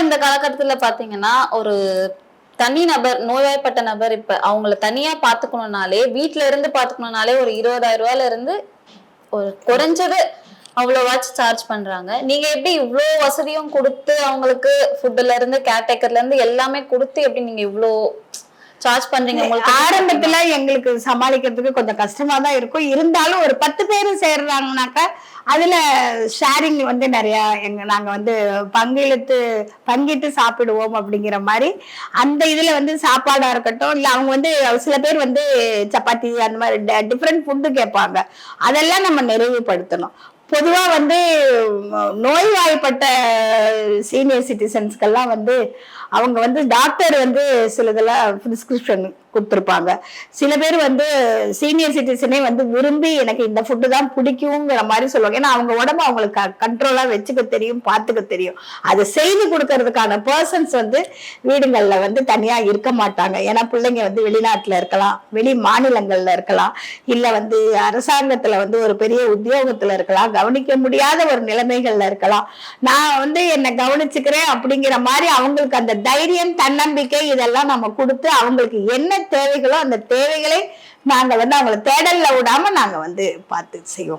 இந்த காலகட்டத்துல பாத்தீங்கன்னா ஒரு தனி நபர் நோய்வாய்ப்பட்ட நபர் இப்ப அவங்கள தனியா பாத்துக்கணும்னாலே வீட்டுல இருந்து பாத்துக்கணும்னாலே ஒரு 20,000 ரூபாயில இருந்து ஒரு குறைஞ்சது அவ்வளவாச்சும் சார்ஜ் பண்றாங்க. நீங்க எப்படி இவ்ளோ வசதியும் கொடுத்து அவங்களுக்கு ஃபுட்ல இருந்து கேர்டேக்கர்ல இருந்து எல்லாமே கொடுத்து எப்படி நீங்க இவ்ளோ சார்ஜ் பண்றீங்க? உங்களுக்கு ஆரம்பத்துல எங்களுக்கு சமாளிக்கிறதுக்கு கொஞ்சம் கஷ்டமா தான் இருக்கும். இருந்தாலும் ஒரு 10 பேரு சேர்றாங்கனாக்கா அதுல ஷேரிங் வந்து நிறைய நாங்க வந்து பங்கிட்டு சாப்பிடுவோம் அப்படிங்கிற மாதிரி அந்த இதுல வந்து சாப்பாடா இருக்கட்டும், இல்ல அவங்க வந்து சில பேர் வந்து சப்பாத்தி அந்த மாதிரி டிஃப்ரெண்ட் ஃபுட்டு கேட்பாங்க. அதெல்லாம் நம்ம நிறைவுபடுத்தணும். பொதுவா வந்து நோய்வாய்ப்பட்ட சீனியர் சிட்டிசன்ஸ்கெல்லாம் வந்து அவங்க வந்து டாக்டர் வந்து சிலதெல்லாம் பிரிஸ்கிரிப்ஷன் கொடுத்துருப்பாங்க. சில பேர் வந்து சீனியர் சிட்டிசனே வந்து விரும்பி எனக்கு இந்த ஃபுட்டு தான் பிடிக்குங்கிற மாதிரி சொல்லுவாங்க. ஏன்னா அவங்க உடம்பு அவங்களுக்கு கண்ட்ரோலா வச்சுக்க தெரியும், பார்த்துக்க தெரியும். அதை செய்து கொடுக்கறதுக்கான பர்சன்ஸ் வந்து வீடுகள்ல வந்து தனியா இருக்க மாட்டாங்க. ஏன்னா பிள்ளைங்க வந்து வெளிநாட்டுல இருக்கலாம், வெளி மாநிலங்கள்ல இருக்கலாம், இல்ல வந்து அரசாங்கத்துல வந்து ஒரு பெரிய உத்தியோகத்துல இருக்கலாம், கவனிக்க முடியாத ஒரு நிலைமைகள்ல இருக்கலாம். நான் வந்து என்னை கவனிச்சுக்கிறேன் அப்படிங்கிற மாதிரி அவங்களுக்கு அந்த தைரியம், தன்னம்பிக்கை இதெல்லாம் நம்ம கொடுத்து அவங்களுக்கு என்ன தேவைகளோ அந்த தேவைகளை நாங்க வந்து அவங்களை தேடல்ல விடாம நாங்க வந்து பார்த்து செய்வோம்.